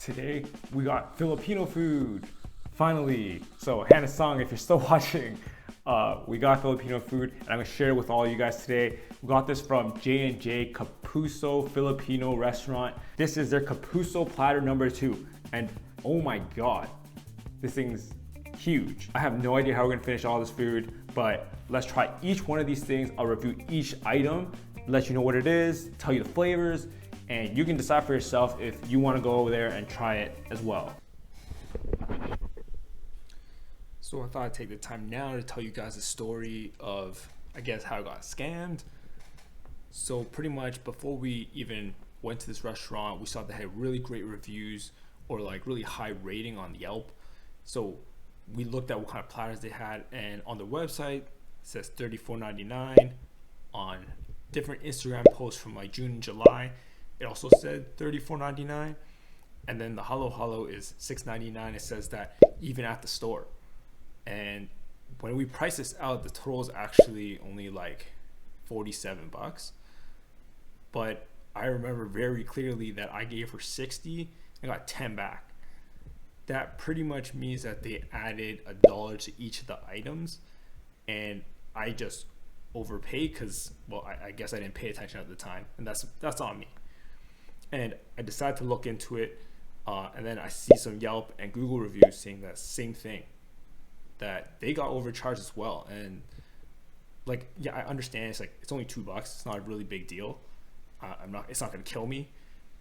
Today we got Filipino food, finally. So Hannah-sung, if you're still watching, we got Filipino food and I'm gonna share it with all you guys today. We got this from J&J Kapuso Filipino restaurant. This is their Kapuso platter number 2. And oh my God, this thing's huge. I have no idea how we're gonna finish all this food, but let's try each one of these things. I'll review each item, let you know what it is, tell you the flavors, and you can decide for yourself if you want to go over there and try it as well. So I thought I'd take the time now to tell you guys the story of, I guess, how I got scammed. So pretty much before we even went to this restaurant, we saw they had really great reviews or like really high rating on Yelp. So we looked at what kind of platters they had, and on their website it says $34.99. On different Instagram posts from like June and July, it also said $34.99, and then the halo halo is $6.99. It says that even at the store. And when we price this out, the total is actually only like $47. But I remember very clearly that I gave her 60 and got 10 back. That pretty much means that they added $1 to each of the items, and I just overpaid because, well, I guess I didn't pay attention at the time, and that's on me. And I decided to look into it, and then I see some Yelp and Google reviews saying that same thing, that they got overcharged as well. And like, yeah, I understand it's only $2. It's not a really big deal. It's not gonna kill me,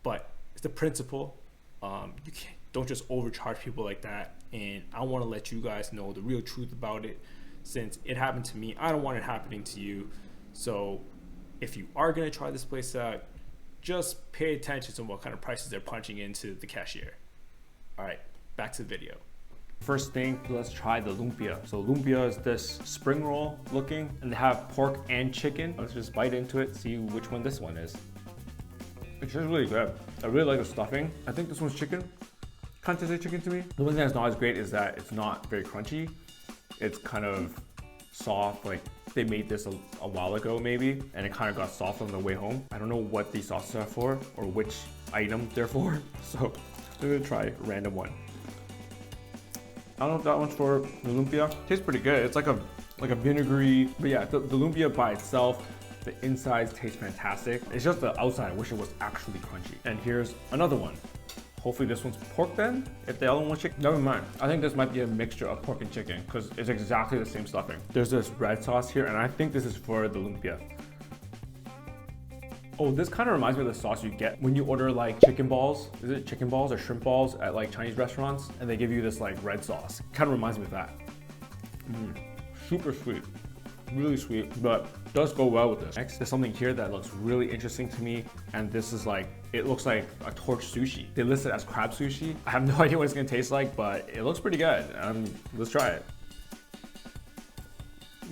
but it's the principle. Don't just overcharge people like that. And I want to let you guys know the real truth about it, since it happened to me. I don't want it happening to you. So if you are gonna try this place out, just pay attention to what kind of prices they're punching into the cashier. All right, back to the video. First thing, let's try the lumpia. So lumpia is this spring roll looking, and they have pork and chicken. Let's just bite into it, see which one this one is. It's just really good. I really like the stuffing. I think this one's chicken. Kind of tastes like chicken to me. The one thing that's not as great is that it's not very crunchy. It's kind of soft, like they made this a while ago maybe, and it kind of got soft on the way home. I don't know what these sauces are for or which item they're for, so I'm gonna try a random one. I don't know if that one's for the lumpia. Tastes pretty good. It's like a vinegary, but yeah, the lumpia by itself, the insides taste fantastic. It's just the outside, I wish it was actually crunchy. And here's another one. Hopefully this one's pork then, if the other one was chicken. Never mind. I think this might be a mixture of pork and chicken because it's exactly the same stuffing. There's this red sauce here, and I think this is for the lumpia. Oh, this kind of reminds me of the sauce you get when you order like chicken balls. Is it chicken balls or shrimp balls at like Chinese restaurants? And they give you this like red sauce. Kind of reminds me of that. Super sweet. Really sweet, but does go well with this. Next, there's something here that looks really interesting to me, and this is like, it looks like a torch sushi. They list it as crab sushi. I have no idea what it's gonna taste like, but it looks pretty good. Let's try it.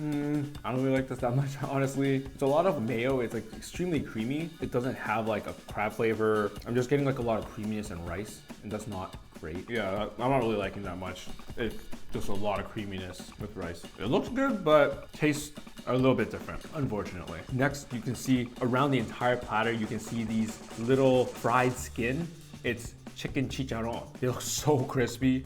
I don't really like this that much, honestly. It's a lot of mayo. It's like extremely creamy. It doesn't have like a crab flavor. I'm just getting like a lot of creaminess and rice, and that's not great. Yeah, I'm not really liking that much. It's just a lot of creaminess with rice. It looks good, but tastes a little bit different, unfortunately. Next, you can see around the entire platter, you can see these little fried skin. It's chicken chicharon. They look so crispy.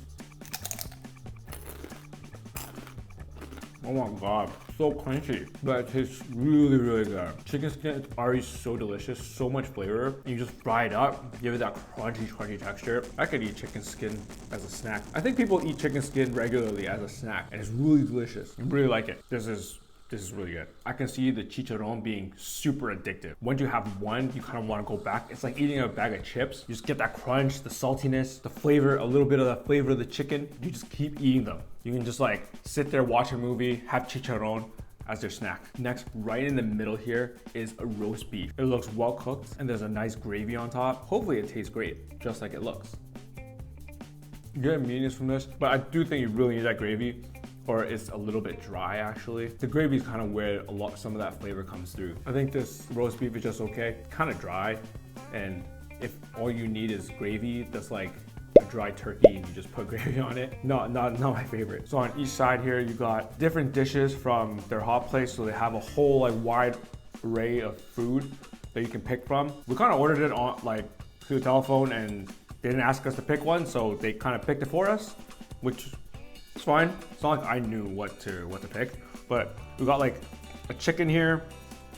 Oh my God, so crunchy, but it tastes really, really good. Chicken skin is already so delicious, so much flavor. You just fry it up, give it that crunchy texture. I could eat chicken skin as a snack. I think people eat chicken skin regularly as a snack, and it's really delicious. I really like it. This is really good. I can see the chicharon being super addictive. Once you have one, you kind of want to go back. It's like eating a bag of chips. You just get that crunch, the saltiness, the flavor, a little bit of the flavor of the chicken. You just keep eating them. You can just like sit there, watch a movie, have chicharon as their snack. Next, right in the middle here is a roast beef. It looks well cooked, and there's a nice gravy on top. Hopefully it tastes great, just like it looks. You get meatiness from this, but I do think you really need that gravy, or it's a little bit dry actually. The gravy is kind of where some of that flavor comes through. I think this roast beef is just okay, kind of dry, and if all you need is gravy, that's like a dry turkey and you just put gravy on it. Not my favorite. So on each side here, you got different dishes from their hot place, so they have a whole like wide array of food that you can pick from. We kind of ordered it on like through the telephone, and They didn't ask us to pick one, so they kind of picked it for us, which is fine. It's not like I knew what to pick, but we got like a chicken here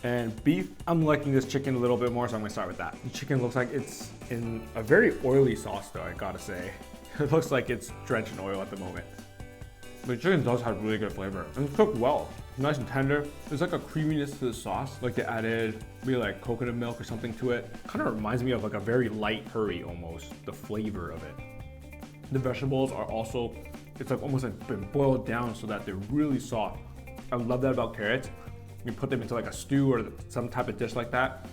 and beef. I'm liking this chicken a little bit more, so I'm gonna start with that. The chicken looks like it's in a very oily sauce though, I gotta say. It looks like it's drenched in oil at the moment. The chicken does have really good flavor, and it's cooked well. Nice and tender. There's like a creaminess to the sauce, like they added maybe like coconut milk or something to it. Kind of reminds me of like a very light curry almost, the flavor of it. The vegetables are also, it's like almost like been boiled down so that they're really soft. I love that about carrots. You put them into like a stew or some type of dish like that,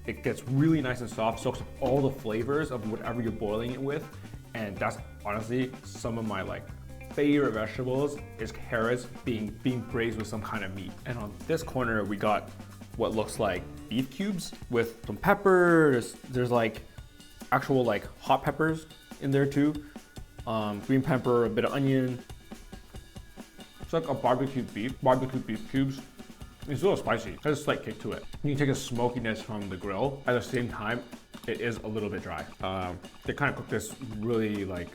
it gets really nice and soft, soaks up all the flavors of whatever you're boiling it with. And that's honestly some of my like favorite vegetables is carrots being braised with some kind of meat. And on this corner, we got what looks like beef cubes with some peppers. There's like actual like hot peppers in there too. Green pepper, a bit of onion. It's like a barbecue beef cubes. It's a little spicy. It has a slight kick to it. You can take a smokiness from the grill. At the same time, it is a little bit dry. They kind of cook this really like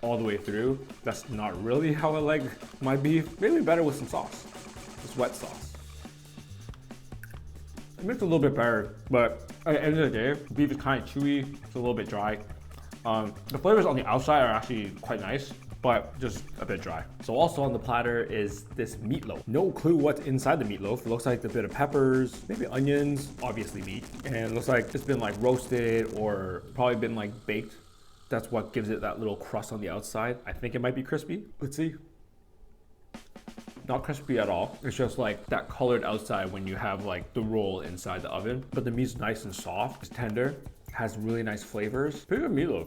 all the way through. That's not really how I like my beef. Maybe better with some sauce, this wet sauce. It makes it a little bit better, but at the end of the day, beef is kind of chewy. It's a little bit dry. The flavors on the outside are actually quite nice, but just a bit dry. So also on the platter is this meatloaf. No clue what's inside the meatloaf. It looks like a bit of peppers, maybe onions, obviously meat. And it looks like it's been like roasted or probably been like baked. That's what gives it that little crust on the outside. I think it might be crispy. Let's see. Not crispy at all. It's just like that colored outside when you have like the roll inside the oven. But the meat's nice and soft. It's tender. Has really nice flavors. Pretty good meatloaf.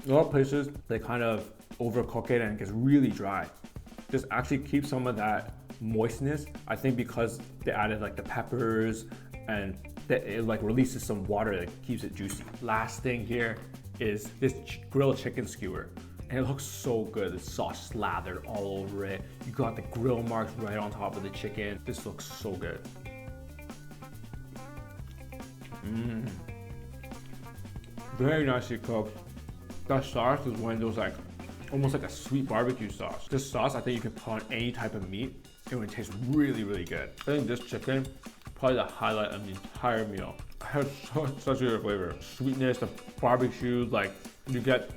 A lot of places, they kind of overcook it and it gets really dry. This actually keeps some of that moistness. I think because they added like the peppers and it like releases some water that keeps it juicy. Last thing here is this grilled chicken skewer. And it looks so good. The sauce slathered all over it. You got the grill marks right on top of the chicken. This looks so good. Very nicely cooked. That sauce is one of those like, almost like a sweet barbecue sauce. This sauce, I think you can put on any type of meat. It would taste really, really good. I think this chicken, probably the highlight of the entire meal. It has such a good flavor. Sweetness, the barbecue, like you get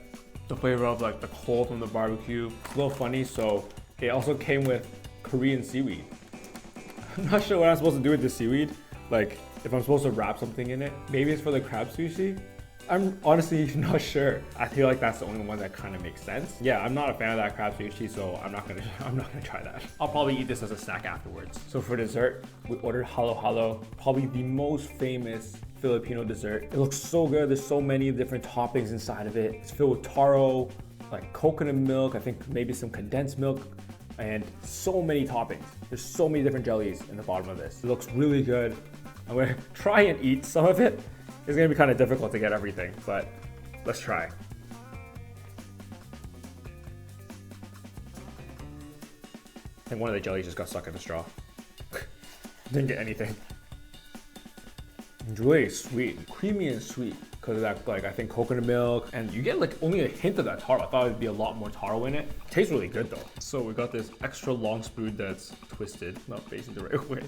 the flavor of like the coal from the barbecue. It's a little funny, so it also came with Korean seaweed. I'm not sure what I'm supposed to do with this seaweed. Like if I'm supposed to wrap something in it. Maybe it's for the crab sushi. I'm honestly not sure. I feel like that's the only one that kind of makes sense. Yeah, I'm not a fan of that crab sushi, so I'm not gonna try that. I'll probably eat this as a snack afterwards. So for dessert, we ordered halo halo, probably the most famous Filipino dessert. It looks so good. There's so many different toppings inside of it. It's filled with taro, like coconut milk, I think maybe some condensed milk, and so many toppings. There's so many different jellies in the bottom of this. It looks really good. I'm gonna try and eat some of it. It's gonna be kind of difficult to get everything, but let's try. I think one of the jellies just got stuck in the straw. Didn't get anything. It's really sweet, creamy and sweet because of that, like I think coconut milk, and you get like only a hint of that taro. I thought it'd be a lot more taro in it. Tastes really good though. So we got this extra long spoon that's twisted, not facing the right way.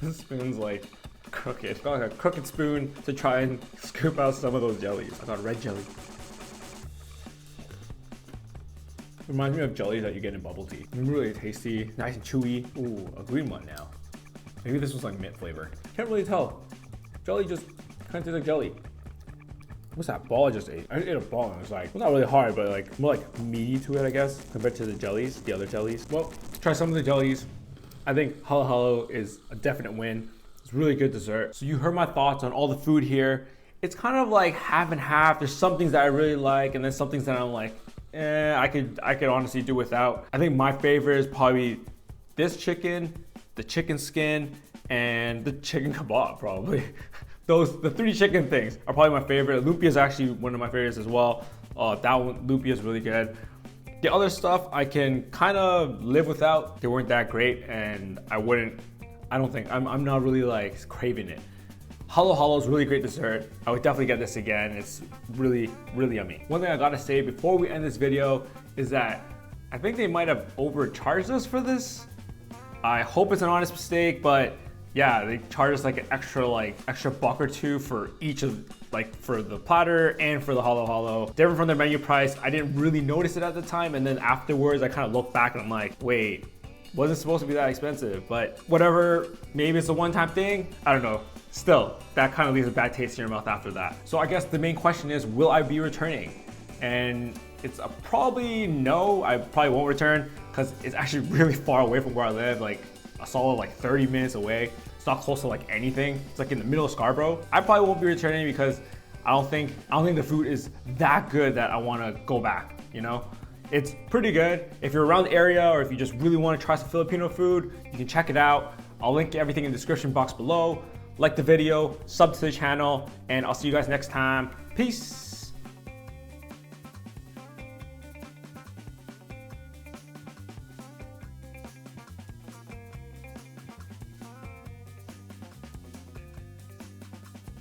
The spoon's like crooked. Got like a crooked spoon to try and scoop out some of those jellies. I got red jelly. Reminds me of jelly that you get in bubble tea. Really tasty, nice and chewy. Ooh, a green one now. Maybe this was like mint flavor. Can't really tell. Jelly just kind of tastes like jelly. What's that ball I just ate? I ate a ball and it was like, well, not really hard, but like more like meaty to it, I guess, compared to the jellies, the other jellies. Well, try some of the jellies. I think halo halo is a definite win. It's really good dessert. So you heard my thoughts on all the food here. It's kind of like half and half. There's some things that I really like, and then some things that I'm like, I could honestly do without. I think my favorite is probably this chicken, the chicken skin, and the chicken kebab probably. The three chicken things are probably my favorite. Lumpia is actually one of my favorites as well. That one, Lumpia is really good. The other stuff I can kind of live without. They weren't that great, and I'm not really like craving it. Halo Halo is really great dessert. I would definitely get this again. It's really, really yummy. One thing I gotta say before we end this video is that I think they might have overcharged us for this. I hope it's an honest mistake, but yeah, they charge us like an extra buck or two for each of, like for the platter and for the Halo Halo. Different from their menu price. I didn't really notice it at the time, and then afterwards I kind of look back and I'm like, wait, wasn't supposed to be that expensive, but whatever, maybe it's a one-time thing, I don't know. Still, that kind of leaves a bad taste in your mouth after that. So I guess the main question is, will I be returning? And it's a probably no, I probably won't return because it's actually really far away from where I live, like a solid like 30 minutes away. It's not close to like anything. It's like in the middle of Scarborough. I probably won't be returning because I don't think the food is that good that I want to go back, you know? It's pretty good. If you're around the area or if you just really want to try some Filipino food, you can check it out. I'll link everything in the description box below. Like the video, sub to the channel, and I'll see you guys next time. Peace.